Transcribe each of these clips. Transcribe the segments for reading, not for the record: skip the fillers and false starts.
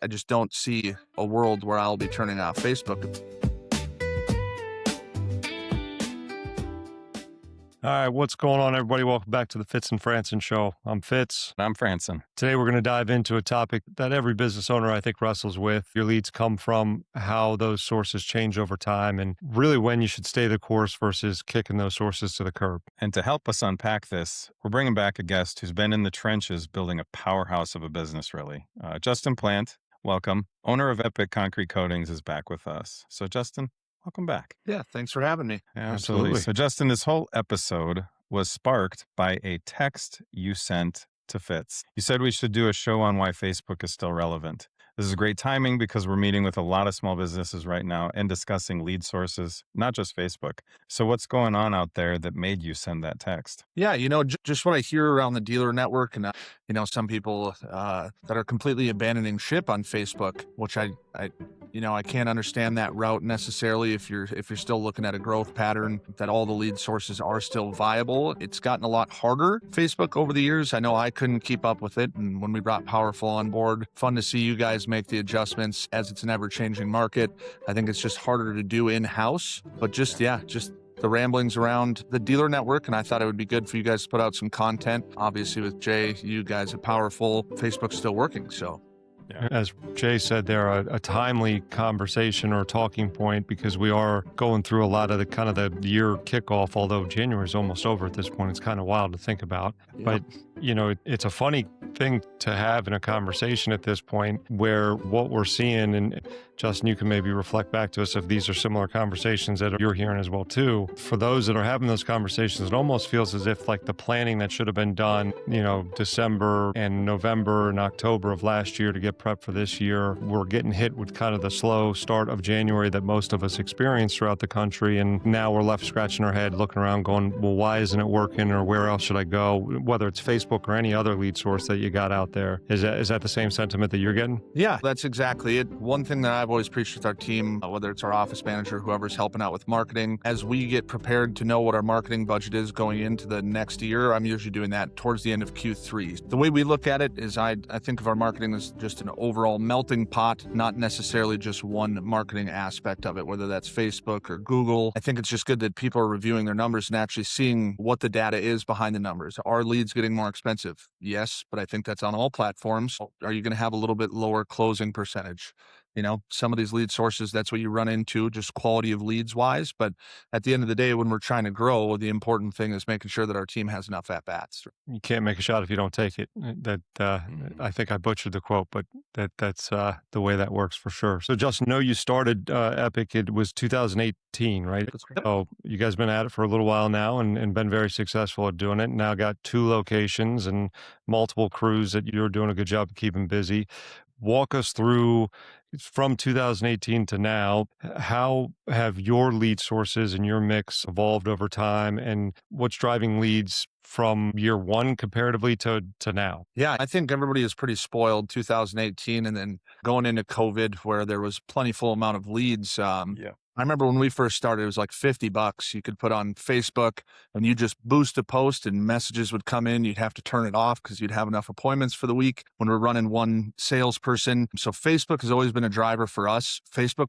I just don't see a world where I'll be turning off Facebook. All right, what's going on, everybody? Welcome back to the Fitz and Franson Show. I'm Fitz. I'm Franson. Today, we're going to dive into a topic that every business owner, I think, wrestles with. Your leads come from, how those sources change over time, and really when you should stay the course versus kicking those sources to the curb. And to help us unpack this, we're bringing back a guest who's been in the trenches building a powerhouse of a business, really. Justin Plant, welcome. Owner of Epic Concrete Coatings is back with us. So, Justin, welcome back. Yeah, thanks for having me. Absolutely. So, Justin, this whole episode was sparked by a text you sent to Fitz. You said we should do a show on why Facebook is still relevant. This is great timing because we're meeting with a lot of small businesses right now and discussing lead sources, not just Facebook. So what's going on out there that made you send that text? Yeah, just what I hear around the dealer network and, some people that are completely abandoning ship on Facebook, which I can't understand that route necessarily if you're still looking at a growth pattern, that all the lead sources are still viable. It's gotten a lot harder, Facebook, over the years. I know I couldn't keep up with it. And when we brought Powrful on board, fun to see you guys make the adjustments as it's an ever-changing market. I think it's just harder to do in-house, but just the ramblings around the dealer network, and I thought it would be good for you guys to put out some content. Obviously, with Jay, you guys at Powrful, Facebook's still working, so. Yeah. As Jay said, they're a timely conversation or talking point because we are going through a lot of the year kickoff, although January is almost over at this point. It's kind of wild to think about. Yep. But, it's a funny thing to have in a conversation at this point where what we're seeing, and Justin, you can maybe reflect back to us if these are similar conversations that you're hearing as well too. For those that are having those conversations, it almost feels as if like the planning that should have been done, December and November and October of last year to get prepped for this year, we're getting hit with kind of the slow start of January that most of us experienced throughout the country. And now we're left scratching our head, looking around going, well, why isn't it working, or where else should I go? Whether it's Facebook or any other lead source that you got out there. Is that the same sentiment that you're getting? Yeah, that's exactly it. One thing that I've always preached with our team, whether it's our office manager, whoever's helping out with marketing, as we get prepared to know what our marketing budget is going into the next year, I'm usually doing that towards the end of Q3. The way we look at it is I think of our marketing as just an overall melting pot, not necessarily just one marketing aspect of it, whether that's Facebook or Google. I think it's just good that people are reviewing their numbers and actually seeing what the data is behind the numbers. Are leads getting more expensive? Yes, but I think that's on all platforms. Are you going to have a little bit lower closing percentage? Some of these lead sources, that's what you run into, just quality of leads wise. But at the end of the day, when we're trying to grow, the important thing is making sure that our team has enough at-bats. You can't make a shot if you don't take it. I think I butchered the quote, but that's the way that works for sure. So Justin, I know you started Epic, it was 2018, right? So you guys been at it for a little while now and been very successful at doing it. Now got 2 locations and multiple crews that you're doing a good job of keeping busy. Walk us through from 2018 to now, how have your lead sources and your mix evolved over time, and what's driving leads from year one comparatively to now? Yeah, I think everybody is pretty spoiled 2018 and then going into COVID where there was plentiful amount of leads. I remember when we first started, it was like $50 you could put on Facebook and you just boost a post and messages would come in. You'd have to turn it off because you'd have enough appointments for the week when we're running one salesperson. So Facebook has always been a driver for us. Facebook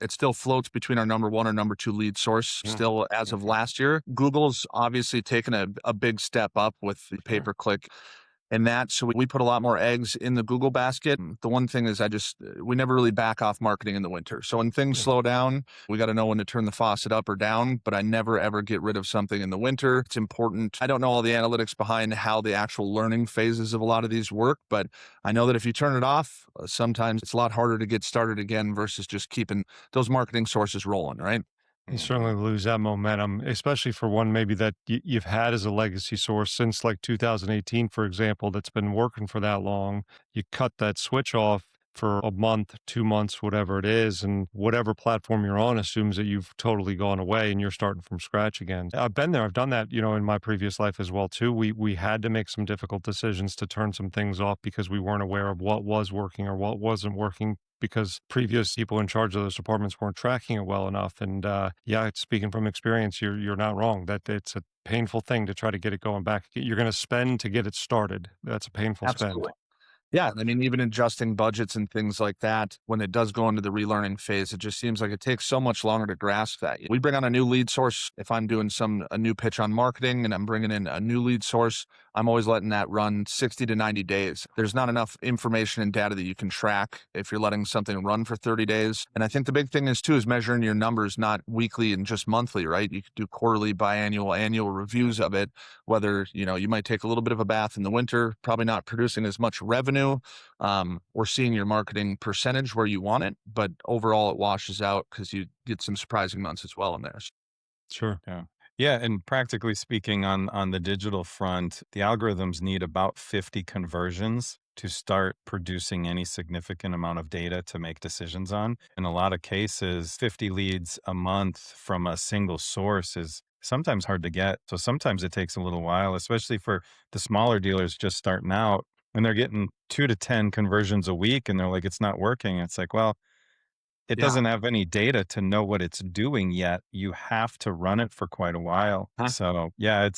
it still floats between our number 1 or number 2 lead source still as of last year. Google's obviously taken a big step up with the pay-per-click and that. So we put a lot more eggs in the Google basket. The one thing is we never really back off marketing in the winter. So when things slow down, we got to know when to turn the faucet up or down, but I never ever get rid of something in the winter. It's important. I don't know all the analytics behind how the actual learning phases of a lot of these work, but I know that if you turn it off, sometimes it's a lot harder to get started again versus just keeping those marketing sources rolling, right? You certainly lose that momentum, especially for one maybe that you've had as a legacy source since like 2018, for example, that's been working for that long. You cut that switch off for a month, 2 months, whatever it is, and whatever platform you're on assumes that you've totally gone away and you're starting from scratch again. I've been there. I've done that, in my previous life as well too. We had to make some difficult decisions to turn some things off because we weren't aware of what was working or what wasn't working, because previous people in charge of those departments weren't tracking it well enough. And speaking from experience, you're not wrong that it's a painful thing to try to get it going back. You're going to spend to get it started. That's a painful spend. Yeah, I mean, even adjusting budgets and things like that, when it does go into the relearning phase, it just seems like it takes so much longer to grasp that. We bring on a new lead source. If I'm doing a new pitch on marketing and I'm bringing in a new lead source, I'm always letting that run 60 to 90 days. There's not enough information and data that you can track if you're letting something run for 30 days. And I think the big thing is measuring your numbers, not weekly and just monthly, right? You could do quarterly, biannual, annual reviews of it, whether, you might take a little bit of a bath in the winter, probably not producing as much revenue, or seeing your marketing percentage where you want it, but overall it washes out because you get some surprising months as well in there. Sure. Yeah. Yeah, and practically speaking, on the digital front, the algorithms need about 50 conversions to start producing any significant amount of data to make decisions on. In a lot of cases, 50 leads a month from a single source is sometimes hard to get. So sometimes it takes a little while, especially for the smaller dealers just starting out, and they're getting 2 to 10 conversions a week and they're like, it's not working. It's like, well, it Yeah. doesn't have any data to know what it's doing yet. You have to run it for quite a while. Huh? So yeah,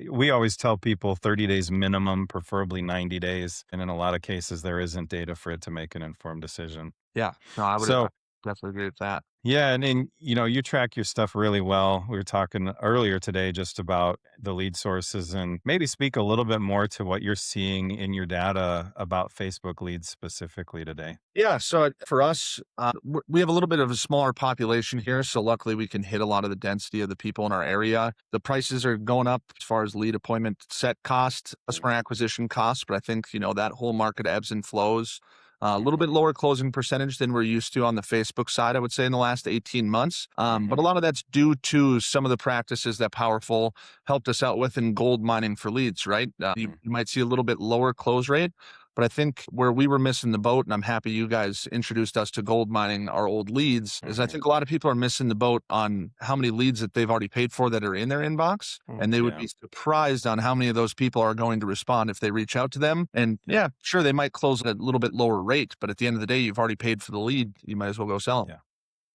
we always tell people 30 days minimum, preferably 90 days. And in a lot of cases, there isn't data for it to make an informed decision. Yeah. No, I So definitely agree with that. yeah, and then, you track your stuff really well. We were talking earlier today just about the lead sources, and maybe speak a little bit more to what you're seeing in your data about Facebook leads specifically today. Yeah. So for us, we have a little bit of a smaller population here. So luckily we can hit a lot of the density of the people in our area. The prices are going up as far as lead appointment set cost, customer acquisition costs. But I think, that whole market ebbs and flows. A little bit lower closing percentage than we're used to on the Facebook side, I would say, in the last 18 months. But a lot of that's due to some of the practices that Powrful helped us out with in gold mining for leads, right? You might see a little bit lower close rate. But I think where we were missing the boat, and I'm happy you guys introduced us to gold mining our old leads, is I think a lot of people are missing the boat on how many leads that they've already paid for that are in their inbox. And they would be surprised on how many of those people are going to respond if they reach out to them. And yeah, sure, they might close at a little bit lower rate, but at the end of the day, you've already paid for the lead. You might as well go sell them.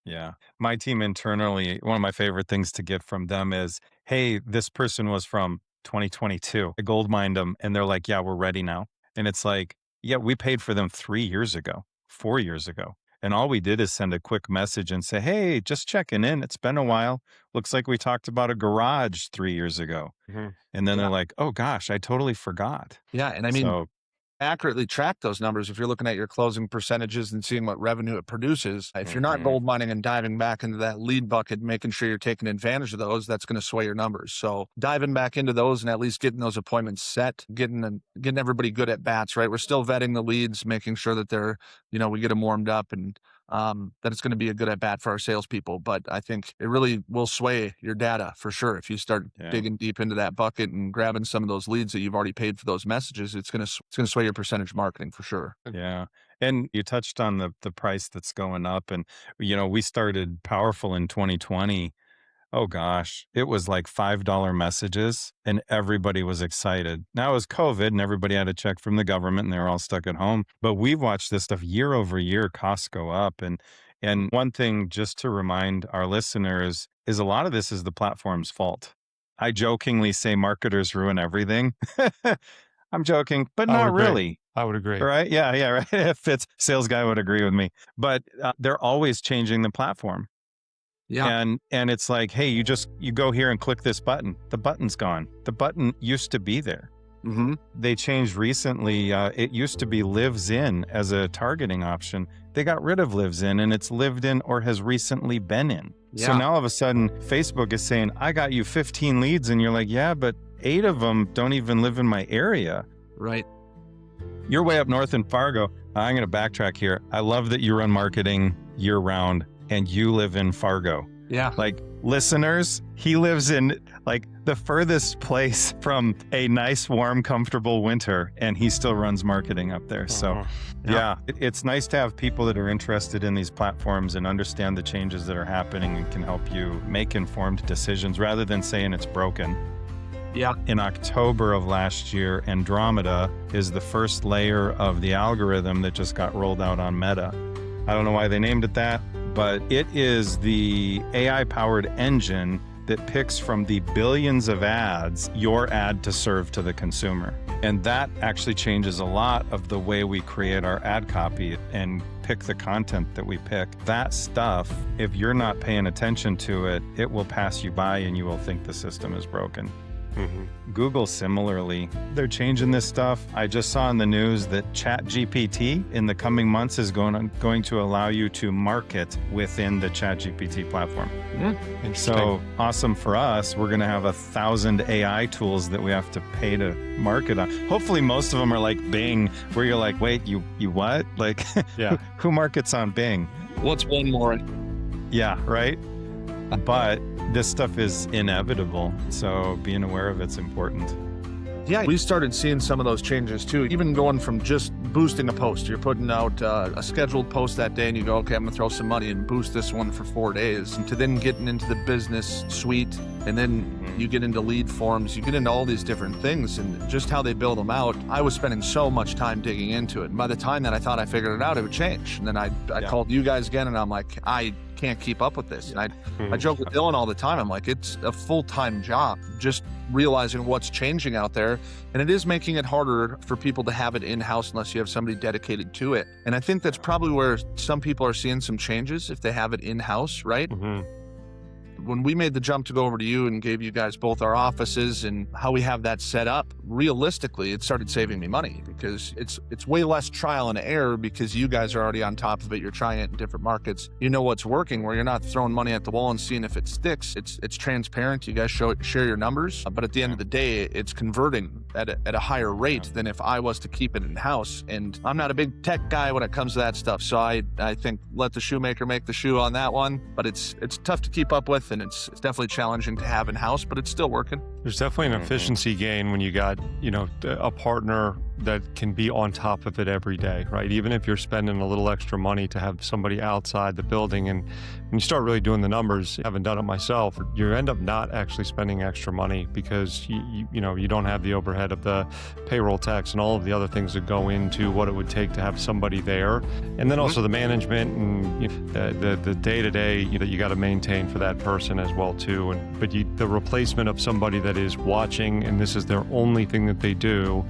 Yeah. My team internally, one of my favorite things to get from them is, hey, this person was from 2022. I gold mined them and they're like, yeah, we're ready now. And it's like, yeah, we paid for them 3 years ago, 4 years ago. And all we did is send a quick message and say, hey, just checking in. It's been a while. Looks like we talked about a garage 3 years ago. And then they're like, oh gosh, I totally forgot. Yeah. And I mean, accurately track those numbers if you're looking at your closing percentages and seeing what revenue it produces. If you're not gold mining and diving back into that lead bucket, making sure you're taking advantage of those, that's going to sway your numbers. So diving back into those and at least getting those appointments set, getting everybody good at bats, right? We're still vetting the leads, making sure that they're, we get them warmed up and that it's going to be a good at bat for our salespeople. But I think it really will sway your data for sure. If you start digging deep into that bucket and grabbing some of those leads that you've already paid for those messages, it's going to sway your percentage marketing for sure. Yeah. And you touched on the price that's going up. And, we started Powrful in 2020. Oh gosh, it was like $5 messages and everybody was excited. Now it was COVID and everybody had a check from the government and they were all stuck at home. But we've watched this stuff year over year, costs go up. And one thing just to remind our listeners is a lot of this is the platform's fault. I jokingly say marketers ruin everything. I'm joking, but not really. I would agree. Right? Yeah, right. Fitz, sales guy would agree with me. But they're always changing the platform. Yeah. And it's like, hey, you go here and click this button. The button's gone. The button used to be there. They changed recently. It used to be lives in as a targeting option. They got rid of lives in and it's lived in or has recently been in. Yeah. So now all of a sudden Facebook is saying, I got you 15 leads. And you're like, yeah, but 8 of them don't even live in my area. Right. You're way up north in Fargo. I'm going to backtrack here. I love that you run marketing year round and you live in Fargo. Yeah. Like listeners, he lives in like the furthest place from a nice, warm, comfortable winter, and he still runs marketing up there. So it's nice to have people that are interested in these platforms and understand the changes that are happening and can help you make informed decisions rather than saying it's broken. Yeah. In October of last year, Andromeda is the first layer of the algorithm that just got rolled out on Meta. I don't know why they named it that, but it is the AI-powered engine that picks from the billions of ads your ad to serve to the consumer. And that actually changes a lot of the way we create our ad copy and pick the content that we pick. That stuff, if you're not paying attention to it, it will pass you by and you will think the system is broken. Google similarly, they're changing this stuff. I just saw in the news that ChatGPT in the coming months is going to allow you to market within the ChatGPT platform. So awesome for us. We're going to have 1,000 AI tools that we have to pay to market on. Hopefully most of them are like Bing, where you're like, wait, you what? Like, who markets on Bing? What's one more? Yeah, right? But this stuff is inevitable, so being aware of it's important. Yeah, we started seeing some of those changes too, even going from just boosting a post. You're putting out a scheduled post that day and you go, okay, I'm gonna throw some money and boost this one for 4 days, and to then getting into the business suite, and then you get into lead forms, you get into all these different things, and just how they build them out. I was spending so much time digging into it, and by the time that I thought I figured it out, it would change. And then I called you guys again, and I'm like, I can't keep up with this. And I joke with Dylan all the time. I'm like, it's a full-time job, just realizing what's changing out there. And it is making it harder for people to have it in-house unless you have somebody dedicated to it. And I think that's probably where some people are seeing some changes if they have it in-house, right? When we made the jump to go over to you and gave you guys both our offices and how we have that set up, realistically, it started saving me money because it's way less trial and error because you guys are already on top of it. You're trying it in different markets. You know what's working, where you're not throwing money at the wall and seeing if it sticks. It's transparent. You guys share your numbers, but at the end of the day, it's converting at a higher rate than if I was to keep it in-house. And I'm not a big tech guy when it comes to that stuff, so I think let the shoemaker make the shoe on that one. But it's tough to keep up with. And it's definitely challenging to have in-house, but it's still working. There's definitely an efficiency gain when you got, a partner that can be on top of it every day, right? Even if you're spending a little extra money to have somebody outside the building. And when you start really doing the numbers, I haven't done it myself, you end up not actually spending extra money because you don't have the overhead of the payroll tax and all of the other things that go into what it would take to have somebody there. And then also the management and the day-to-day that you got to maintain for that person as well too. But the replacement of somebody that is watching and this is their only thing that they do,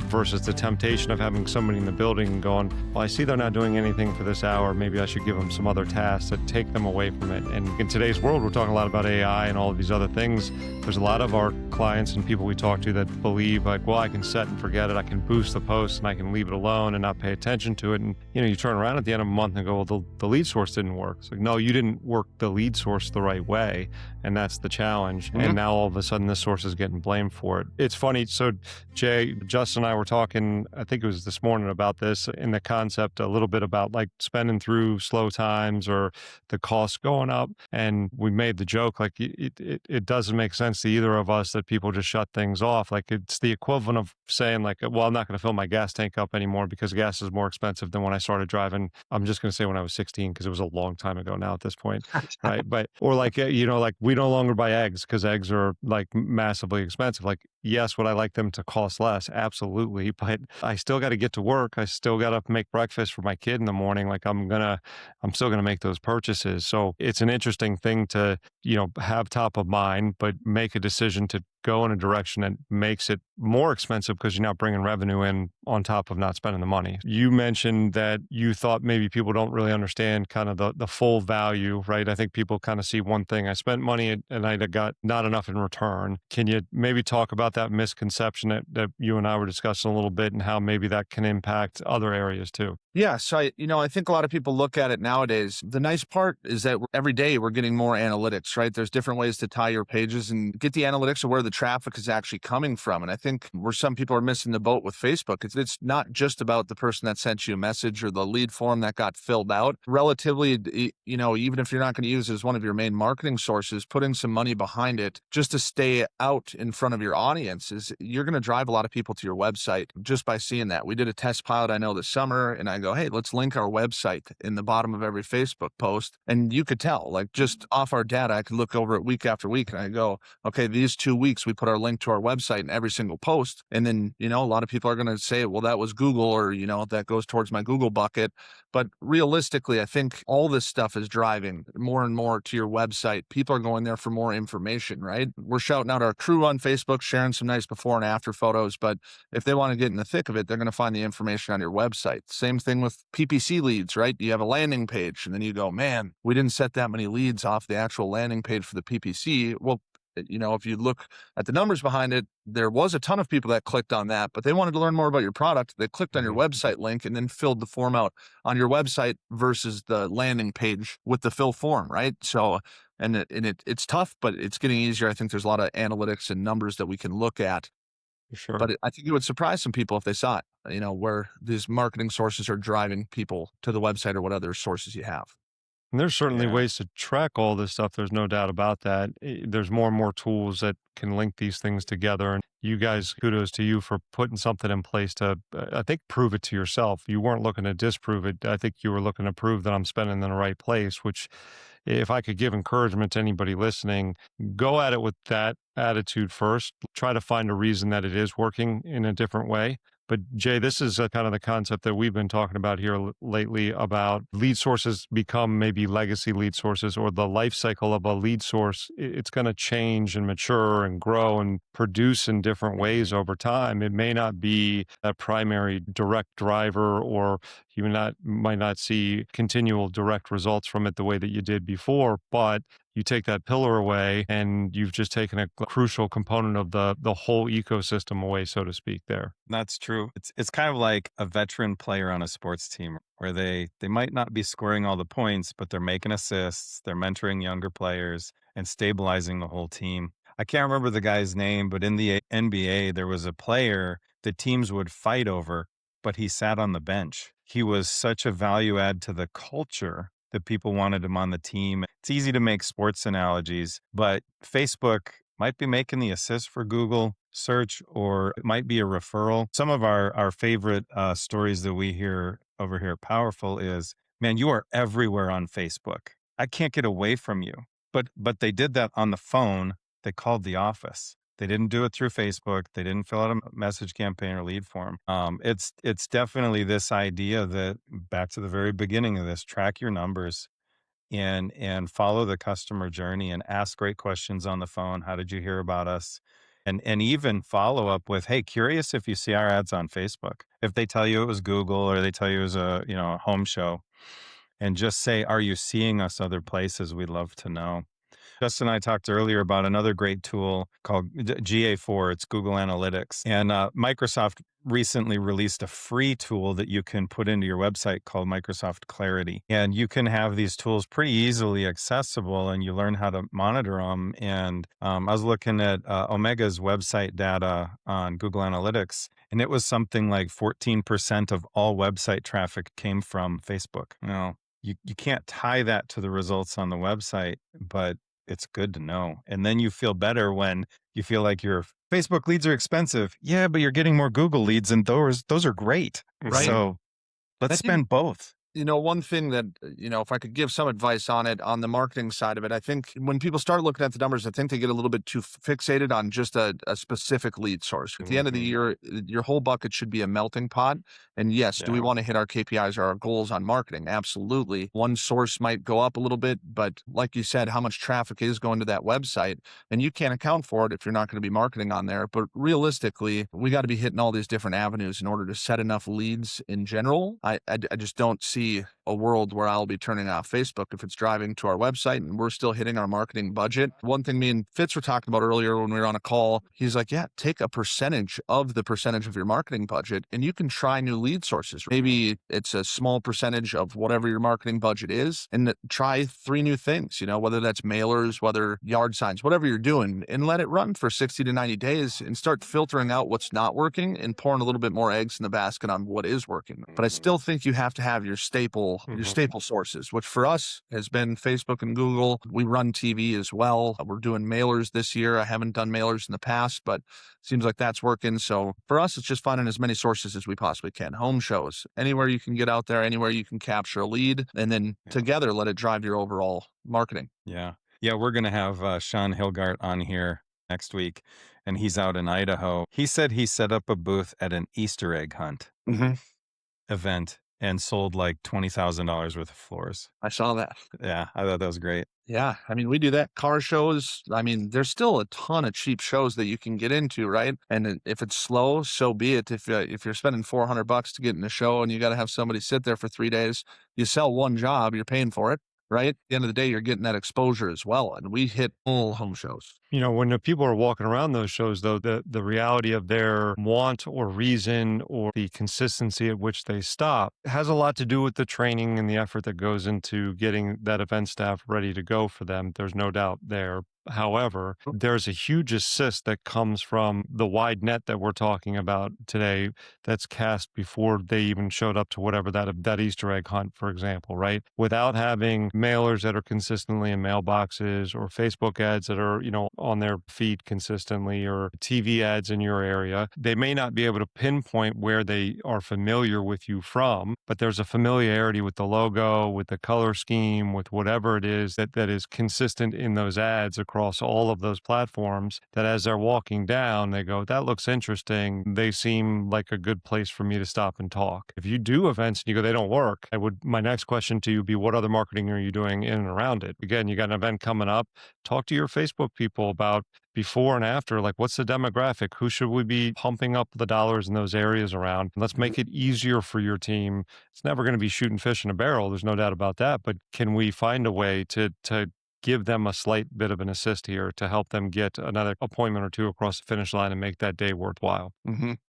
versus the temptation of having somebody in the building and going, well, I see they're not doing anything for this hour. Maybe I should give them some other tasks that take them away from it. And in today's world, we're talking a lot about AI and all of these other things. There's a lot of our clients and people we talk to that believe like, well, I can set and forget it. I can boost the post and I can leave it alone and not pay attention to it. And, you turn around at the end of a month and go, well, the lead source didn't work. It's like, no, you didn't work the lead source the right way. And that's the challenge. And now all of a sudden this source is getting blamed for it. It's funny. So Jay, Justin and I were talking, I think it was this morning, about this in the concept a little bit about like spending through slow times or the costs going up. And we made the joke, like it doesn't make sense to either of us that people just shut things off. Like it's the equivalent of saying like, well, I'm not going to fill my gas tank up anymore because gas is more expensive than when I started driving. I'm just going to say when I was 16, because it was a long time ago now at this point. Right. But, or like, like we no longer buy eggs because eggs are like massively expensive. Like, yes, would I like them to cost less? Absolutely. But I still got to get to work. I still got to make breakfast for my kid in the morning. Like I'm still going to make those purchases. So it's an interesting thing to, have top of mind, but make a decision to go in a direction that makes it more expensive because you're not bringing revenue in on top of not spending the money. You mentioned that you thought maybe people don't really understand kind of the full value, right? I think people kind of see one thing. I spent money and I got not enough in return. Can you maybe talk about that misconception that you and I were discussing a little bit and how maybe that can impact other areas too? Yeah. So, I think a lot of people look at it nowadays. The nice part is that every day we're getting more analytics, right? There's different ways to tie your pages and get the analytics of where the traffic is actually coming from. And I think where some people are missing the boat with Facebook, it's not just about the person that sent you a message or the lead form that got filled out. Relatively, even if you're not going to use it as one of your main marketing sources, putting some money behind it just to stay out in front of your audience you're going to drive a lot of people to your website just by seeing that. We did a test pilot, I know, this summer, and I go, hey, let's link our website in the bottom of every Facebook post. And you could tell, like just off our data, I could look over it week after week and I go, okay, these 2 weeks analytics, we put our link to our website in every single post. And then, a lot of people are going to say, well, that was Google, or, that goes towards my Google bucket. But realistically, I think all this stuff is driving more and more to your website. People are going there for more information, right? We're shouting out our crew on Facebook, sharing some nice before and after photos. But if they want to get in the thick of it, they're going to find the information on your website. Same thing with PPC leads, right? You have a landing page and then you go, man, we didn't set that many leads off the actual landing page for the PPC. Well, if you look at the numbers behind it, there was a ton of people that clicked on that, but they wanted to learn more about your product. They clicked on your website link and then filled the form out on your website versus the landing page with the fill form, right? So, it's tough, but it's getting easier. I think there's a lot of analytics and numbers that we can look at. Sure. But I think it would surprise some people if they saw it, where these marketing sources are driving people to the website or what other sources you have. And there's certainly ways to track all this stuff. There's no doubt about that. There's more and more tools that can link these things together. And you guys, kudos to you for putting something in place to, I think, prove it to yourself. You weren't looking to disprove it. I think you were looking to prove that I'm spending in the right place, which, if I could give encouragement to anybody listening, go at it with that attitude first. Try to find a reason that it is working in a different way. But Jay, this is kind of the concept that we've been talking about here lately, about lead sources become maybe legacy lead sources, or the life cycle of a lead source. It's going to change and mature and grow and produce in different ways over time. It may not be a primary direct driver, or you might not see continual direct results from it the way that you did before, but you take that pillar away and you've just taken a crucial component of the whole ecosystem away, so to speak, there. That's true. It's kind of like a veteran player on a sports team where they might not be scoring all the points, but they're making assists, they're mentoring younger players and stabilizing the whole team. I can't remember the guy's name, but in the NBA, there was a player that teams would fight over, but he sat on the bench. He was such a value add to the culture that people wanted him on the team. It's easy to make sports analogies, but Facebook might be making the assist for Google search, or it might be a referral. Some of our favorite stories that we hear over here at Powrful is, man, you are everywhere on Facebook. I can't get away from you. But they did that on the phone. They called the office. They didn't do it through Facebook. They didn't fill out a message campaign or lead form. It's definitely this idea that, back to the very beginning of this, track your numbers and follow the customer journey and ask great questions on the phone. How did you hear about us? And even follow up with, hey, curious if you see our ads on Facebook. If they tell you it was Google, or they tell you it was a home show, and just say, are you seeing us other places? We'd love to know. Justin and I talked earlier about another great tool called GA4. It's Google Analytics. And Microsoft recently released a free tool that you can put into your website called Microsoft Clarity. And you can have these tools pretty easily accessible, and you learn how to monitor them. And I was looking at Omega's website data on Google Analytics, and it was something like 14% of all website traffic came from Facebook. Now, you can't tie that to the results on the website, but it's good to know. And then you feel better when you feel like your Facebook leads are expensive. Yeah, but you're getting more Google leads, and those are great. Right. So let's spend both. One thing that, if I could give some advice on it, on the marketing side of it, I think when people start looking at the numbers, I think they get a little bit too fixated on just a specific lead source. At the end of the year, your whole bucket should be a melting pot. And yes, do we want to hit our KPIs or our goals on marketing? Absolutely. One source might go up a little bit, but like you said, how much traffic is going to that website? And you can't account for it if you're not going to be marketing on there. But realistically, we got to be hitting all these different avenues in order to set enough leads in general. I just don't see a world where I'll be turning off Facebook if it's driving to our website and we're still hitting our marketing budget. One thing me and Fitz were talking about earlier when we were on a call, he's like, yeah, take a percentage of your marketing budget and you can try new lead sources. Maybe it's a small percentage of whatever your marketing budget is, and try 3 new things, whether that's mailers, whether yard signs, whatever you're doing, and let it run for 60 to 90 days and start filtering out what's not working and pouring a little bit more eggs in the basket on what is working. But I still think you have to have your staple sources, which for us has been Facebook and Google. We run TV as well. We're doing mailers this year. I haven't done mailers in the past, but seems like that's working. So for us, it's just finding as many sources as we possibly can. Home shows, anywhere you can get out there, anywhere you can capture a lead, and then together let it drive your overall marketing. Yeah. We're going to have Sean Hilgart on here next week. and he's out in Idaho. He said he set up a booth at an Easter egg hunt event and sold like $20,000 worth of floors. I saw that. Yeah, I thought that was great. Yeah, I mean, we do that. Car shows, I mean, there's still a ton of cheap shows that you can get into, right? And if it's slow, so be it. If you're spending $400 to get in a show and you got to have somebody sit there for 3 days, you sell one job, you're paying for it, right? At the end of the day, you're getting that exposure as well. And we hit all home shows. You know, when the people are walking around those shows, though, the reality of their want or reason or the consistency at which they stop has a lot to do with the training and the effort that goes into getting that event staff ready to go for them. There's no doubt there. However, there's a huge assist that comes from the wide net that we're talking about today that's cast before they even showed up to whatever that Easter egg hunt, for example, right? Without having mailers that are consistently in mailboxes or Facebook ads that are, you know, on their feed consistently or TV ads in your area, they may not be able to pinpoint where they are familiar with you from, but there's a familiarity with the logo, with the color scheme, with whatever it is that is consistent in those ads across all of those platforms, that as they're walking down, they go, that looks interesting. They seem like a good place for me to stop and talk. If you do events and you go, they don't work, my next question to you would be, what other marketing are you doing in and around it? Again, you got an event coming up, talk to your Facebook people about before and after, like what's the demographic? Who should we be pumping up the dollars in those areas around? Let's make it easier for your team. It's never going to be shooting fish in a barrel. There's no doubt about that. But can we find a way to give them a slight bit of an assist here to help them get another appointment or two across the finish line and make that day worthwhile?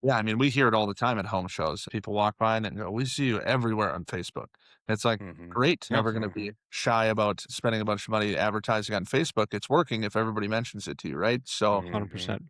Yeah, I mean, we hear it all the time at home shows. People walk by and go, we see you everywhere on Facebook. It's like, great. Never going to be shy about spending a bunch of money advertising on Facebook. It's working if everybody mentions it to you, right? So 100%.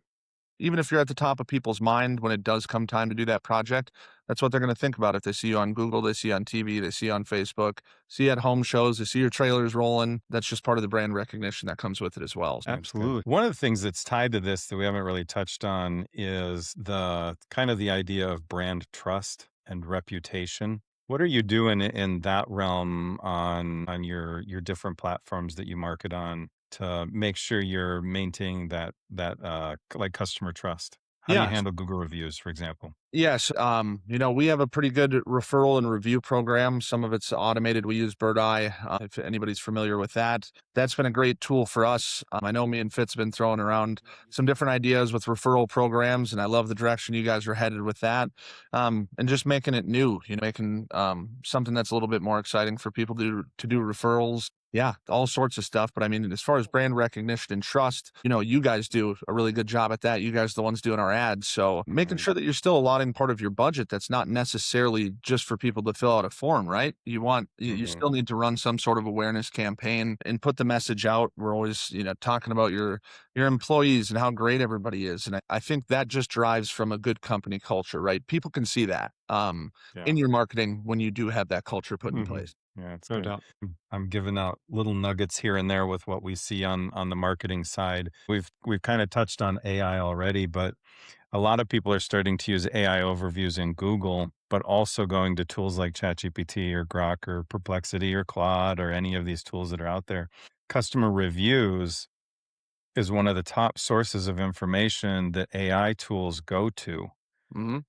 even if you're at the top of people's mind when it does come time to do that project, that's what they're going to think about. If they see you on Google, they see you on TV, they see you on Facebook, see you at home shows, they see your trailers rolling. That's just part of the brand recognition that comes with it as well. So absolutely. One of the things that's tied to this that we haven't really touched on is the kind of the idea of brand trust and reputation. What are you doing in that realm on your different platforms that you market on to make sure you're maintaining that like customer trust? How do you handle Google reviews, for example? Yes. We have a pretty good referral and review program. Some of it's automated. We use Bird Eye. If anybody's familiar with that, that's been a great tool for us. I know me and Fitz have been throwing around some different ideas with referral programs, and I love the direction you guys are headed with that. And just making it new, making something that's a little bit more exciting for people to do referrals. Yeah, all sorts of stuff. But I mean, as far as brand recognition and trust, you guys do a really good job at that. You guys are the ones doing our ads. So making sure that you're still allotting part of your budget that's not necessarily just for people to fill out a form, right? You still need to run some sort of awareness campaign and put the message out. We're always, talking about your employees and how great everybody is. And I think that just drives from a good company culture, right? People can see that in your marketing when you do have that culture put in place. Yeah, it's No good. doubt. I'm giving out little nuggets here and there with what we see on the marketing side. We've kind of touched on AI already, but a lot of people are starting to use AI overviews in Google, but also going to tools like ChatGPT or Grok or Perplexity or Claude or any of these tools that are out there. Customer reviews is one of the top sources of information that AI tools go to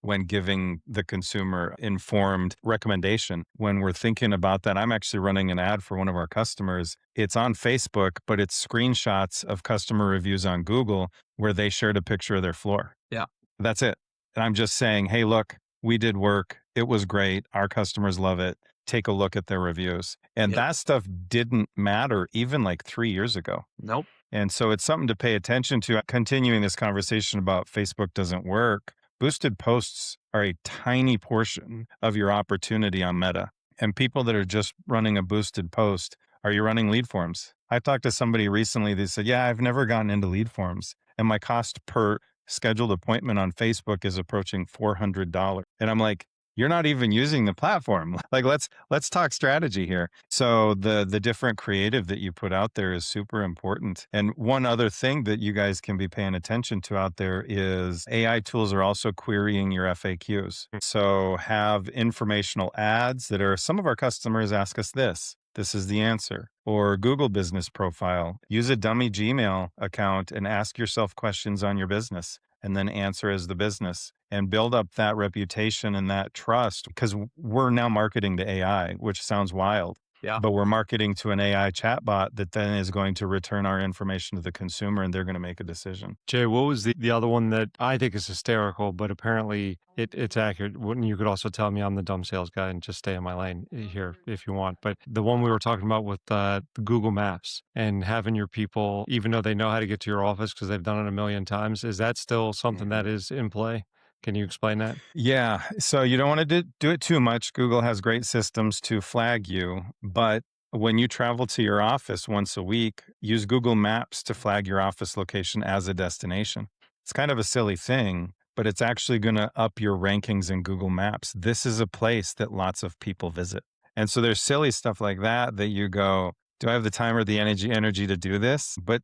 when giving the consumer informed recommendation. When we're thinking about that, I'm actually running an ad for one of our customers. It's on Facebook, but it's screenshots of customer reviews on Google where they shared a picture of their floor. Yeah. That's it. And I'm just saying, hey, look, we did work. It was great. Our customers love it. Take a look at their reviews. And that stuff didn't matter even like 3 years ago. Nope. And so it's something to pay attention to. Continuing this conversation about Facebook doesn't work. Boosted posts are a tiny portion of your opportunity on Meta. And people that are just running a boosted post, are you running lead forms? I talked to somebody recently that said, yeah, I've never gotten into lead forms. And my cost per scheduled appointment on Facebook is approaching $400. And I'm like, you're not even using the platform. Like, let's talk strategy here. So the different creative that you put out there is super important. And one other thing that you guys can be paying attention to out there is AI tools are also querying your FAQs. So have informational ads that are, some of our customers ask us this. This is the answer. Or Google Business Profile. Use a dummy Gmail account and ask yourself questions on your business and then answer as the business and build up that reputation and that trust, because we're now marketing to AI, which sounds wild. Yeah. But we're marketing to an AI chatbot that then is going to return our information to the consumer and they're going to make a decision. Jay, what was the other one that I think is hysterical, but apparently it's accurate? You could also tell me I'm the dumb sales guy and just stay in my lane here if you want. But the one we were talking about with Google Maps and having your people, even though they know how to get to your office because they've done it a million times, is that still something that is in play? Can you explain that? Yeah. So you don't want to do it too much. Google has great systems to flag you. But when you travel to your office once a week, use Google Maps to flag your office location as a destination. It's kind of a silly thing, but it's actually going to up your rankings in Google Maps. This is a place that lots of people visit. And so there's silly stuff like that you go, do I have the time or the energy to do this? But,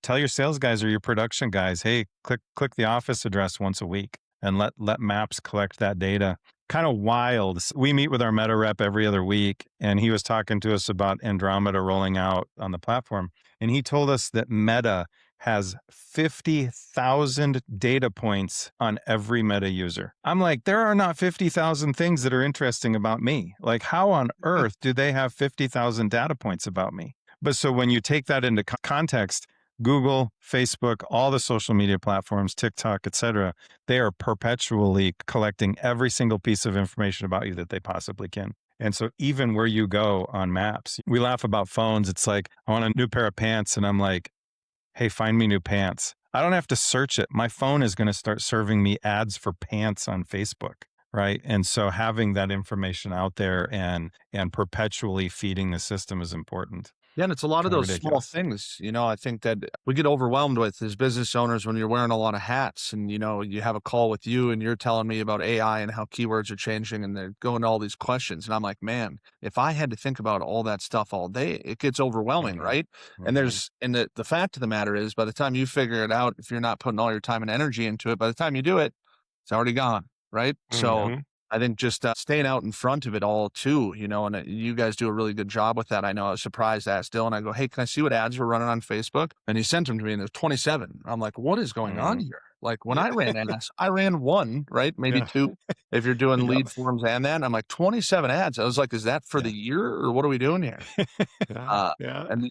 tell your sales guys or your production guys, hey, click the office address once a week. And let Maps collect that data. Kind of wild. We meet with our Meta rep every other week, and he was talking to us about Andromeda rolling out on the platform. And he told us that Meta has 50,000 data points on every Meta user. I'm like, there are not 50,000 things that are interesting about me. Like, how on earth do they have 50,000 data points about me? But so when you take that into context, Google, Facebook, all the social media platforms, TikTok, etc., they are perpetually collecting every single piece of information about you that they possibly can. And so even where you go on Maps, we laugh about phones. It's like, I want a new pair of pants. And I'm like, hey, find me new pants. I don't have to search it. My phone is going to start serving me ads for pants on Facebook. Right. And so having that information out there and perpetually feeding the system is important. Yeah, and it's a lot of those small things. I think that we get overwhelmed with as business owners when you're wearing a lot of hats and, you have a call with you and you're telling me about AI and how keywords are changing and they're going to all these questions. And I'm like, man, if I had to think about all that stuff all day, it gets overwhelming, right? And the fact of the matter is, by the time you figure it out, if you're not putting all your time and energy into it, by the time you do it, it's already gone, right? So I think just staying out in front of it all too, and you guys do a really good job with that. I know I was surprised. I asked Dylan, I go, hey, can I see what ads were running on Facebook? And he sent them to me and there's 27. I'm like, what is going on here? Like when I ran ads, I ran one, right? Maybe two if you're doing lead forms and that. And I'm like 27 ads. I was like, is that for the year or what are we doing here? And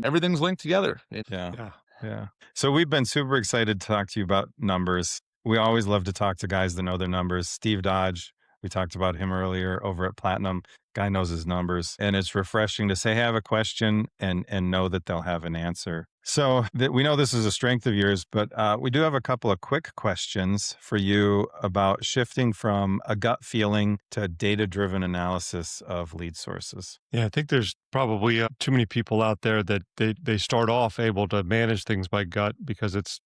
everything's linked together. Yeah. So we've been super excited to talk to you about numbers. We always love to talk to guys that know their numbers. Steve Dodge, we talked about him earlier over at Platinum. Guy knows his numbers. And it's refreshing to say, hey, I have a question and know that they'll have an answer. So we know this is a strength of yours, but we do have a couple of quick questions for you about shifting from a gut feeling to data-driven analysis of lead sources. Yeah, I think there's probably too many people out there that they start off able to manage things by gut because it's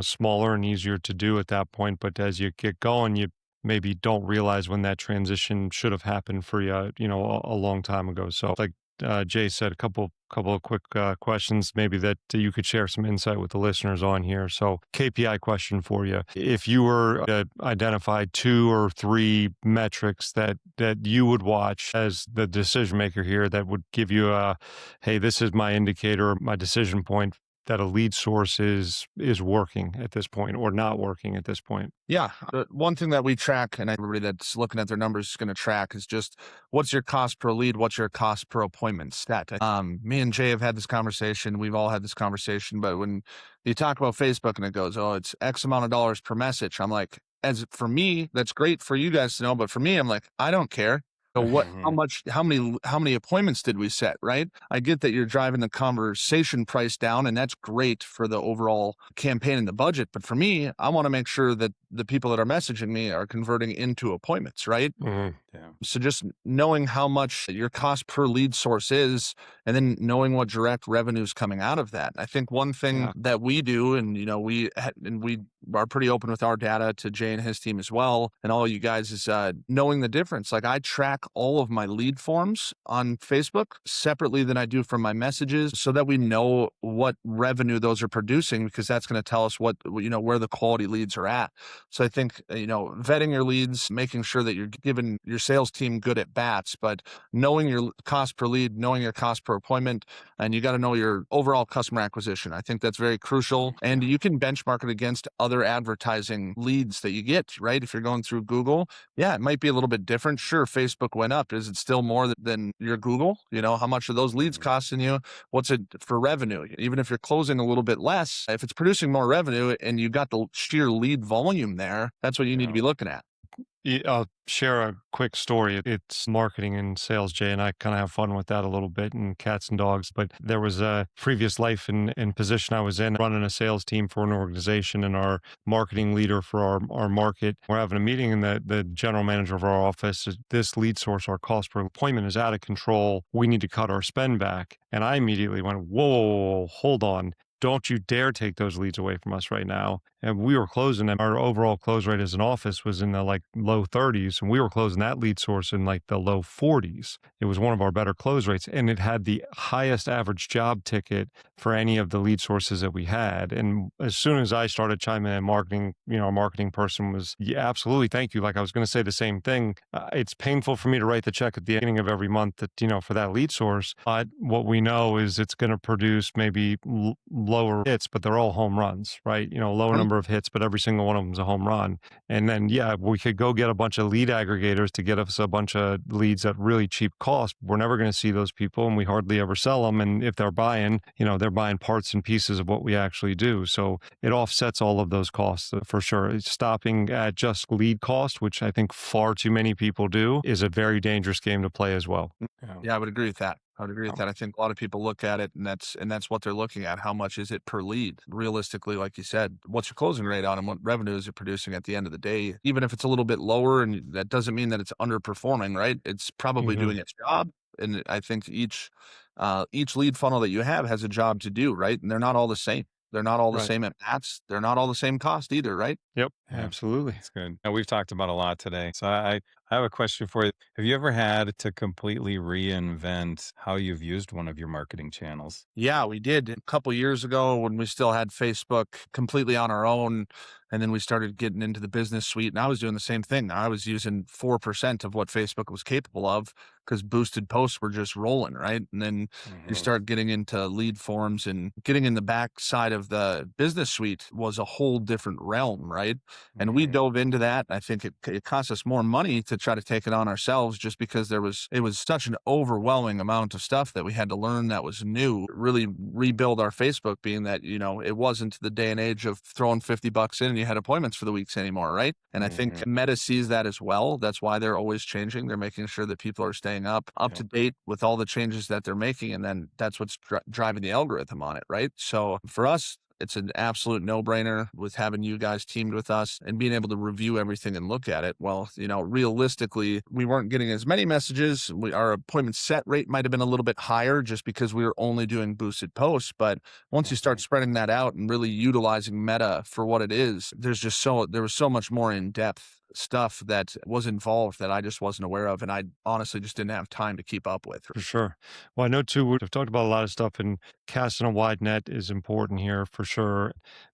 smaller and easier to do at that point. But as you get going, you maybe don't realize when that transition should have happened for you, a long time ago. So like Jay said, a couple of quick questions maybe that you could share some insight with the listeners on here. So KPI question for you. If you were to identify 2 or 3 metrics that you would watch as the decision maker here that would give you hey, this is my indicator, my decision point that a lead source is working at this point or not working at this point? Yeah. One thing that we track, and everybody that's looking at their numbers is going to track, is just what's your cost per lead, what's your cost per appointment stat. Me and Jay have had this conversation. We've all had this conversation. But when you talk about Facebook and it goes, oh, it's X amount of dollars per message, I'm like, as for me, that's great for you guys to know. But for me, I'm like, I don't care. So how many appointments did we set, right? I get that you're driving the conversation price down and that's great for the overall campaign and the budget. But for me, I want to make sure that the people that are messaging me are converting into appointments, right? So just knowing how much your cost per lead source is, and then knowing what direct revenue is coming out of that. I think one thing that we do, and we are pretty open with our data to Jay and his team as well, and all you guys, is knowing the difference. Like, I track all of my lead forms on Facebook separately than I do from my messages, so that we know what revenue those are producing, because that's going to tell us what, where the quality leads are at. So I think, vetting your leads, making sure that you're giving your sales team good at bats, but knowing your cost per lead, knowing your cost per appointment, and you got to know your overall customer acquisition. I think that's very crucial. And you can benchmark it against other advertising leads that you get, right? If you're going through Google, yeah, it might be a little bit different. Sure, Facebook went up. Is it still more than your Google? How much are those leads costing you? What's it for revenue? Even if you're closing a little bit less, if it's producing more revenue and you got the sheer lead volume there, that's what you need to be looking at. I'll share a quick story. It's marketing and sales, Jay, and I kind of have fun with that a little bit, and cats and dogs. But there was a previous life and position I was in, running a sales team for an organization, and our marketing leader for our market. We're having a meeting, and the general manager of our office says, this lead source, our cost per appointment, is out of control. We need to cut our spend back. And I immediately went, whoa, hold on. Don't you dare take those leads away from us right now. And we were closing them. Our overall close rate as an office was in the low 30s, and we were closing that lead source in the low 40s. It was one of our better close rates, and it had the highest average job ticket for any of the lead sources that we had. And as soon as I started chiming in marketing, a marketing person was, yeah, absolutely, thank you. Like, I was going to say the same thing. It's painful for me to write the check at the beginning of every month that, for that lead source. But what we know is it's going to produce maybe lower hits, but they're all home runs, right? Lower number of hits, but every single one of them is a home run. And then, yeah, we could go get a bunch of lead aggregators to get us a bunch of leads at really cheap cost. We're never going to see those people, and we hardly ever sell them. And if they're buying, they're buying parts and pieces of what we actually do. So it offsets all of those costs for sure. Stopping at just lead cost, which I think far too many people do, is a very dangerous game to play as well. Yeah, I would agree with that. I think a lot of people look at it, and that's what they're looking at. How much is it per lead? Realistically, like you said, what's your closing rate on, and what revenue is it producing at the end of the day? Even if it's a little bit lower, and that doesn't mean that it's underperforming, right? It's probably doing its job. And I think each lead funnel that you have has a job to do, right? And they're not all the same. They're not all the same at bats. They're not all the same cost either, right? Yep, Yeah, absolutely. that's good. Now, we've talked about a lot today. So I have a question for you. Have you ever had to completely reinvent how you've used one of your marketing channels? Yeah, we did a couple years ago when we still had Facebook completely on our own. And then we started getting into the business suite, and I was doing the same thing. I was using 4% of what Facebook was capable of, because boosted posts were just rolling, right? And then you start getting into lead forms, and getting in the back side of the business suite was a whole different realm, right? And we dove into that. I think it cost us more money to try to take it on ourselves, just because it was such an overwhelming amount of stuff that we had to learn that was new, really rebuild our Facebook, being that, it wasn't the day and age of throwing $50 in and you had appointments for the weeks anymore, right? And I think Meta sees that as well. That's why they're always changing. They're making sure that people are staying up to date with all the changes that they're making, and then that's what's driving the algorithm on it, right? So for us, it's an absolute no-brainer with having you guys teamed with us and being able to review everything and look at it. Well, realistically, we weren't getting as many messages. Our appointment set rate might have been a little bit higher just because we were only doing boosted posts. But once you start spreading that out and really utilizing Meta for what it is, there was so much more in-depth stuff that was involved that I just wasn't aware of, and I honestly just didn't have time to keep up with. For sure. Well, I know too, we've talked about a lot of stuff, and casting a wide net is important here for sure.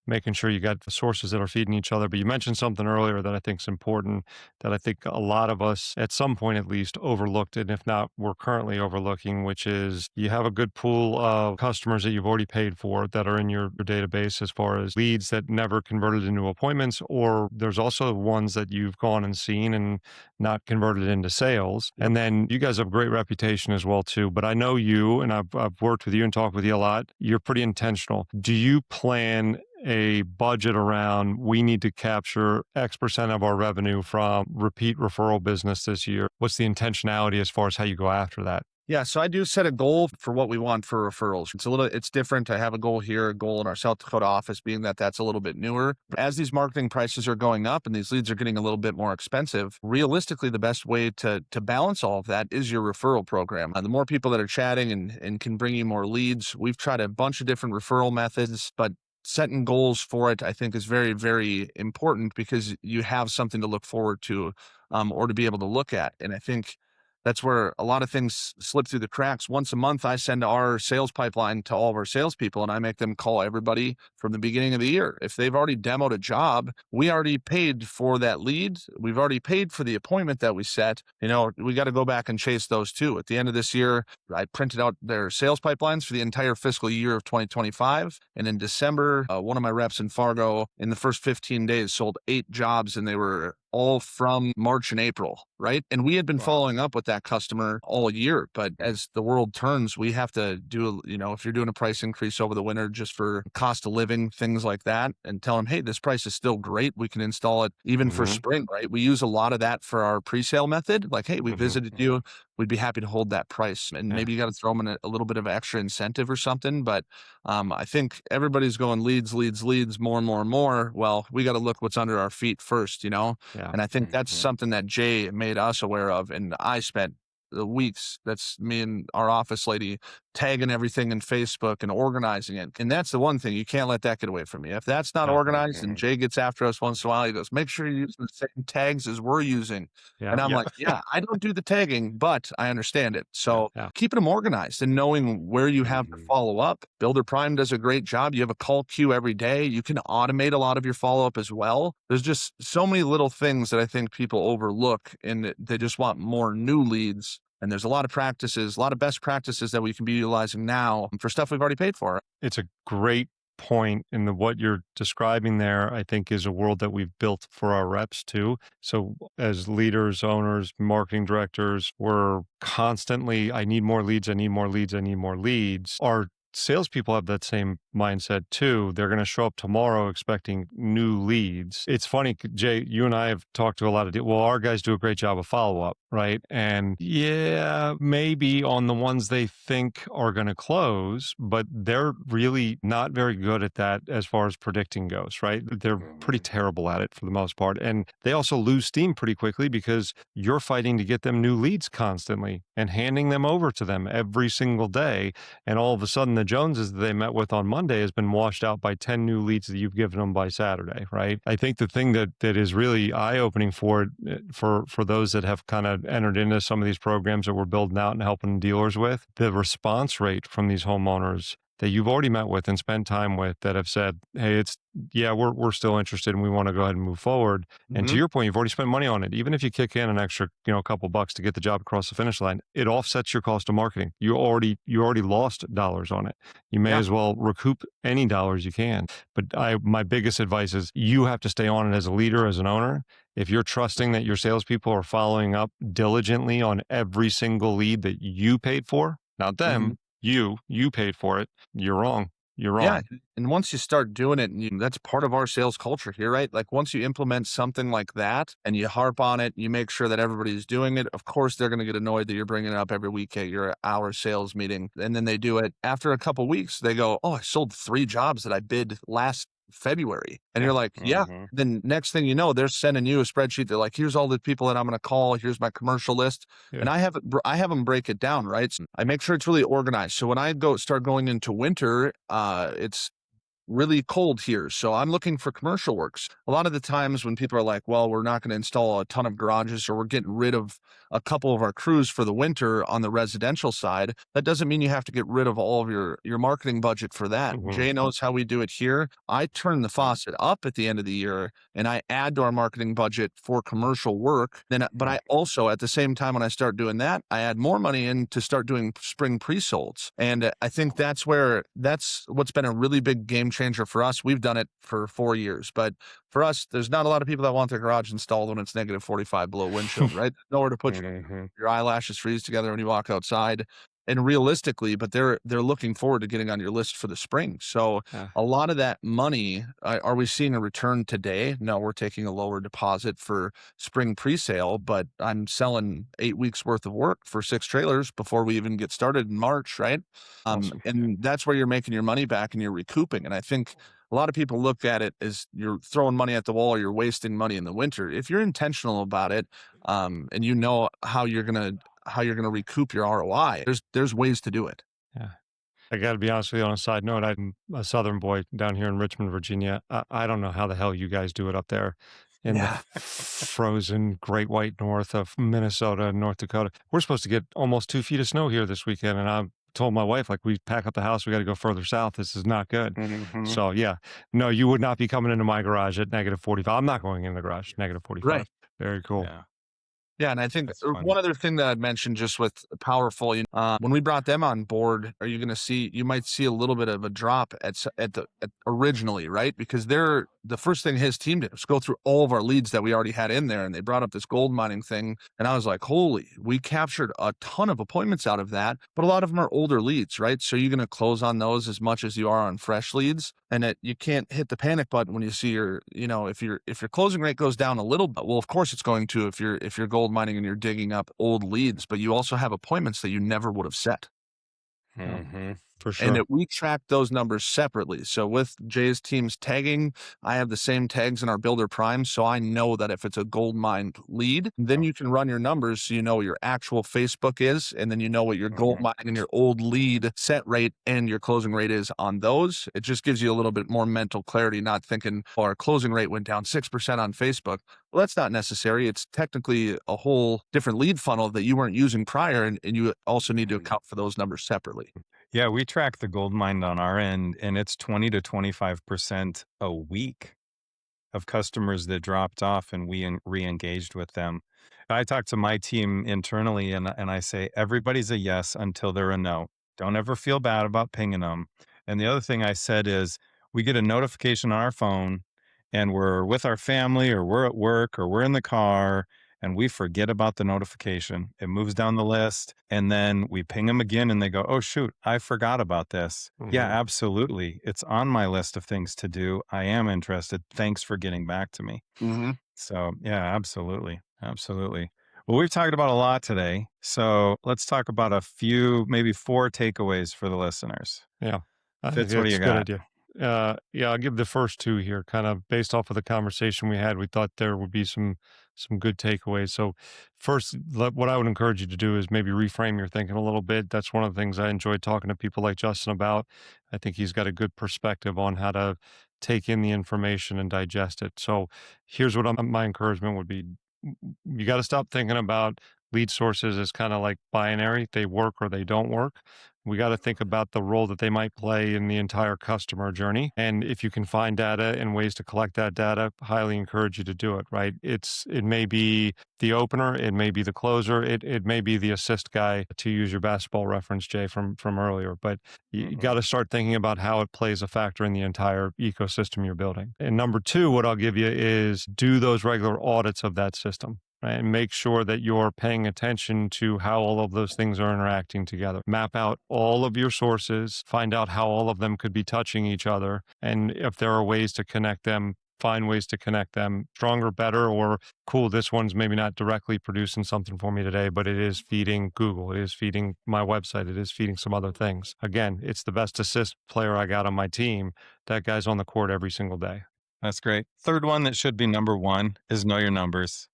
Making sure you got the sources that are feeding each other. But you mentioned something earlier that I think is important, that I think a lot of us at some point at least overlooked, and if not, we're currently overlooking, which is you have a good pool of customers that you've already paid for that are in your database, as far as leads that never converted into appointments, or there's also ones that you've gone and seen and not converted into sales. And then you guys have a great reputation as well too. But I know you, and I've worked with you and talked with you a lot. You're pretty intentional. Do you plan a budget around, we need to capture X% of our revenue from repeat referral business this year? What's the intentionality as far as how you go after that? Yeah, so I do set a goal for what we want for referrals. It's different. I have a goal here, a goal in our South Dakota office, being that that's a little bit newer. As these marketing prices are going up and these leads are getting a little bit more expensive, realistically, the best way to balance all of that is your referral program. The more people that are chatting and can bring you more leads, we've tried a bunch of different referral methods, but setting goals for it, I think, is very, very important because you have something to look forward to, or to be able to look at. And I think that's where a lot of things slip through the cracks. Once a month, I send our sales pipeline to all of our salespeople and I make them call everybody from the beginning of the year. If they've already demoed a job, we already paid for that lead. We've already paid for the appointment that we set. We got to go back and chase those too. At the end of this year, I printed out their sales pipelines for the entire fiscal year of 2025. And in December, one of my reps in Fargo, in the first 15 days, sold 8 jobs, and they were all from March and April, right? And we had been following up with that customer all year. But as the world turns, we have to do, if you're doing a price increase over the winter just for cost of living, things like that, and tell them, hey, this price is still great. We can install it even for spring, right? We use a lot of that for our pre-sale method. Like, hey, we visited you. We'd be happy to hold that price. And maybe you got to throw them in a little bit of extra incentive or something. But I think everybody's going leads, more and more and more. Well, we got to look what's under our feet first, Yeah. And I think that's something that Jay made us aware of. And I spent the weeks, that's me and our office lady, tagging everything in Facebook and organizing it. And that's the one thing, you can't let that get away from you. If that's not organized, and Jay gets after us once in a while, he goes, make sure you're using the same tags as we're using. And I'm like, I don't do the tagging, but I understand it. So keeping them organized and knowing where you have to follow up. Builder Prime does a great job. You have a call queue every day. You can automate a lot of your follow-up as well. There's just so many little things that I think people overlook, and they just want more new leads. And there's a lot of practices, a lot of best practices that we can be utilizing now for stuff we've already paid for. It's a great point. And what you're describing there, I think, is a world that we've built for our reps too. So as leaders, owners, marketing directors, we're constantly, I need more leads, I need more leads, I need more leads. Our salespeople have that same mindset too. They're going to show up tomorrow expecting new leads. It's funny, Jay, you and I have talked to a lot of, our guys do a great job of follow-up, right? And maybe on the ones they think are going to close, but they're really not very good at that as far as predicting goes, right? They're pretty terrible at it for the most part. And they also lose steam pretty quickly because you're fighting to get them new leads constantly and handing them over to them every single day. And all of a sudden, the Joneses that they met with on Monday has been washed out by 10 new leads that you've given them by Saturday, right? I think the thing that is really eye-opening for those that have kind of entered into some of these programs that we're building out and helping dealers with, the response rate from these homeowners that you've already met with and spent time with that have said, hey, we're still interested and we want to go ahead and move forward. And to your point, you've already spent money on it. Even if you kick in an extra, a couple bucks to get the job across the finish line, it offsets your cost of marketing. You already lost dollars on it. You may as well recoup any dollars you can. But my biggest advice is you have to stay on it as a leader, as an owner. If you're trusting that your salespeople are following up diligently on every single lead that you paid for, not them, you paid for it, you're wrong. You're wrong. Yeah. And once you start doing it, that's part of our sales culture here, right? Like once you implement something like that and you harp on it, you make sure that everybody's doing it. Of course, they're going to get annoyed that you're bringing it up every week at your hour sales meeting. And then they do it after a couple of weeks. They go, oh, I sold 3 jobs that I bid last February. And you're like, Then next thing you know, they're sending you a spreadsheet. They're like, here's all the people that I'm going to call. Here's my commercial list. And I have them break it down, right? So I make sure it's really organized. So when I start going into winter, it's really cold here. So I'm looking for commercial works. A lot of the times when people are like, well, we're not going to install a ton of garages or we're getting rid of a couple of our crews for the winter on the residential side, that doesn't mean you have to get rid of all of your marketing budget for that. Jay knows how we do it here. I turn the faucet up at the end of the year and I add to our marketing budget for commercial work. But I also, at the same time, when I start doing that, I add more money in to start doing spring pre-solds. And I think that's what's been a really big game changer for us. We've done it for 4 years, but for us, there's not a lot of people that want their garage installed when it's negative 45 below windshield, right? Nowhere to put your eyelashes freeze together when you walk outside. And realistically, but they're looking forward to getting on your list for the spring. So a lot of that money, are we seeing a return today? No, we're taking a lower deposit for spring pre-sale, but I'm selling 8 weeks worth of work for 6 trailers before we even get started in March, right? Awesome. And that's where you're making your money back and you're recouping. And I think a lot of people look at it as you're throwing money at the wall or you're wasting money in the winter. If you're intentional about it, and you know how you're gonna recoup your ROI, there's ways to do it. Yeah. I got to be honest with you on a side note. I'm a Southern boy down here in Richmond, Virginia. I don't know how the hell you guys do it up there in the Yeah. frozen Great White North of Minnesota and North Dakota. We're supposed to get almost 2 feet of snow here this weekend. And I told my wife, like, we pack up the house, we got to go further south. This is not good. Mhm. So, yeah, no, you would not be coming into my garage at -45. I'm not going in the garage, -45. Right. Very cool. Yeah. Yeah, and I think That's funny. one other thing that I'd mentioned just with Powrful, when we brought them on board, you might see a little bit of a drop at originally, right? Because the first thing his team did was go through all of our leads that we already had in there, and they brought up this gold mining thing, and I was like, holy, we captured a ton of appointments out of that, but a lot of them are older leads, right? So you're going to close on those as much as you are on fresh leads, and you can't hit the panic button when you see if your closing rate goes down a little bit. Well, of course it's going to if you're gold mining and you're digging up old leads, but you also have appointments that you never would have set. Mm-hmm. For sure. And we track those numbers separately. So with Jay's team's tagging, I have the same tags in our Builder Prime. So I know that if it's a gold mined lead, then you can run your numbers so you know what your actual Facebook is, and then you know what your gold mining and your old lead set rate and your closing rate is on those. It just gives you a little bit more mental clarity, not thinking, oh, our closing rate went down 6% on Facebook. Well, that's not necessary. It's technically a whole different lead funnel that you weren't using prior, and you also need to account for those numbers separately. Yeah, we track the gold mine on our end, and it's 20 to 25% a week of customers that dropped off and we re-engaged with them. I talk to my team internally and I say, everybody's a yes until they're a no. Don't ever feel bad about pinging them. And the other thing I said is we get a notification on our phone and we're with our family or we're at work or we're in the car and we forget about the notification. It moves down the list and then we ping them again and they go, oh, shoot, I forgot about this. Yeah, absolutely. It's on my list of things to do. I am interested. Thanks for getting back to me. So yeah, absolutely. Absolutely. Well, we've talked about a lot today. So let's talk about a few, maybe 4 takeaways for the listeners. Yeah. I Fitz, think what do it's you a good got? idea. Yeah, I'll give the first 2 here, kind of based off of the conversation we had. We thought there would be some good takeaways. So first, what I would encourage you to do is maybe reframe your thinking a little bit. That's one of the things I enjoy talking to people like Justin about. I think he's got a good perspective on how to take in the information and digest it. So here's what my encouragement would be. You got to stop thinking about lead sources as kind of like binary. They work or they don't work. We got to think about the role that they might play in the entire customer journey. And if you can find data and ways to collect that data, highly encourage you to do it, right? It may be the opener, it may be the closer, it may be the assist guy, to use your basketball reference, Jay, from earlier. But you got to start thinking about how it plays a factor in the entire ecosystem you're building. And number 2, what I'll give you is do those regular audits of that system. Right, and make sure that you're paying attention to how all of those things are interacting together. Map out all of your sources, find out how all of them could be touching each other. And if there are ways to connect them, find ways to connect them stronger, better, or cool, this one's maybe not directly producing something for me today, but it is feeding Google. It is feeding my website. It is feeding some other things. Again, it's the best assist player I got on my team. That guy's on the court every single day. That's great. Third one that should be number 1 is know your numbers.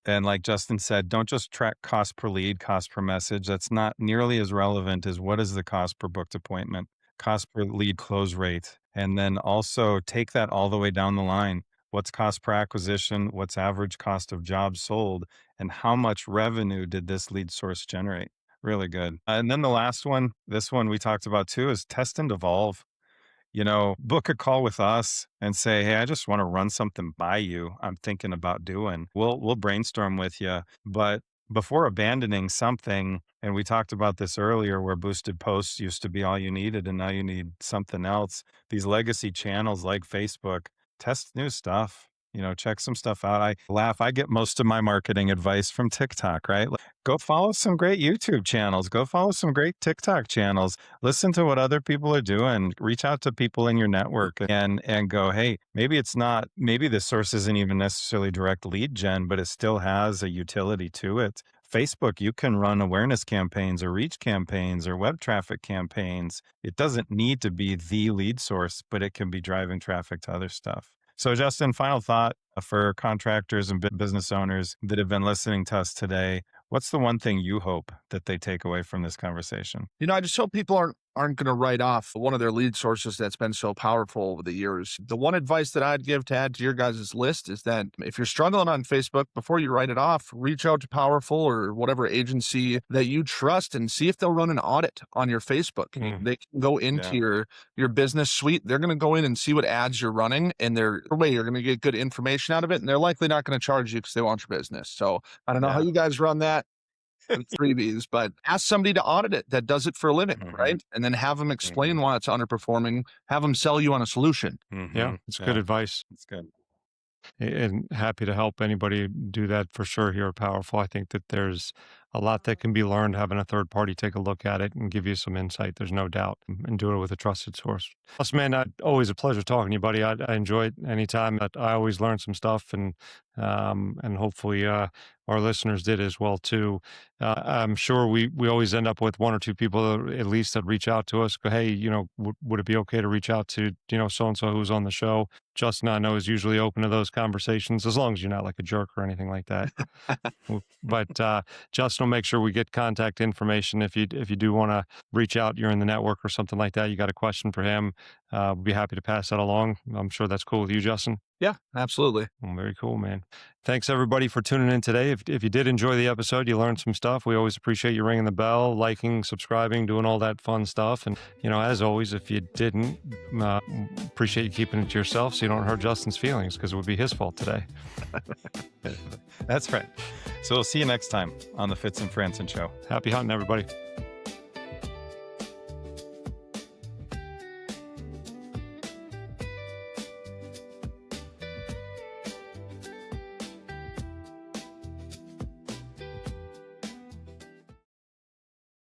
And like Justin said, don't just track cost per lead, cost per message. That's not nearly as relevant as what is the cost per booked appointment, cost per lead close rate. And then also take that all the way down the line. What's cost per acquisition? What's average cost of jobs sold? And how much revenue did this lead source generate? Really good. And then the last one, this one we talked about too, is test and evolve. Book a call with us and say, hey, I just want to run something by you I'm thinking about doing. We'll brainstorm with you. But before abandoning something, and we talked about this earlier, where boosted posts used to be all you needed and now you need something else. These legacy channels like Facebook, test new stuff. Check some stuff out. I laugh. I get most of my marketing advice from TikTok, right? Go follow some great YouTube channels. Go follow some great TikTok channels. Listen to what other people are doing. Reach out to people in your network and go, hey, maybe the source isn't even necessarily direct lead gen, but it still has a utility to it. Facebook, you can run awareness campaigns or reach campaigns or web traffic campaigns. It doesn't need to be the lead source, but it can be driving traffic to other stuff. So Justin, final thought for contractors and business owners that have been listening to us today. What's the one thing you hope that they take away from this conversation? I just hope people aren't aren't going to write off one of their lead sources that's been so powerful over the years. The one advice that I'd give to add to your guys' list is that if you're struggling on Facebook, before you write it off, reach out to Powrful or whatever agency that you trust and see if they'll run an audit on your Facebook. They can go into your business suite. They're going to go in and see what ads you're running, and you're going to get good information out of it, and they're likely not going to charge you because they want your business. So I don't know how you guys run that. Freebies, but ask somebody to audit it that does it for a living, right? And then have them explain why it's underperforming, have them sell you on a solution. Yeah, it's good advice. It's good. And happy to help anybody do that for sure here at Powrful. I think that there's a lot that can be learned having a third party take a look at it and give you some insight. There's no doubt, and do it with a trusted source. Plus, man, always a pleasure talking to you, buddy. I enjoy it anytime. I always learn some stuff, and hopefully our listeners did as well too. I'm sure we always end up with one or two people at least that reach out to us. Go, hey, would it be okay to reach out to so and so who's on the show? Justin, I know, is usually open to those conversations as long as you're not like a jerk or anything like that. But Justin will make sure we get contact information if you do want to reach out. You're in the network or something like that. You got a question for him? We'd be happy to pass that along. I'm sure that's cool with you, Justin. Yeah, absolutely. Well, very cool, man. Thanks everybody for tuning in today. If you did enjoy the episode, you learned some stuff. We always appreciate you ringing the bell, liking, subscribing, doing all that fun stuff. And as always, if you didn't, appreciate you keeping it to yourself so you don't hurt Justin's feelings, because it would be his fault today. That's right. So we'll see you next time on the Fitz and Franson Show. Happy hunting, everybody.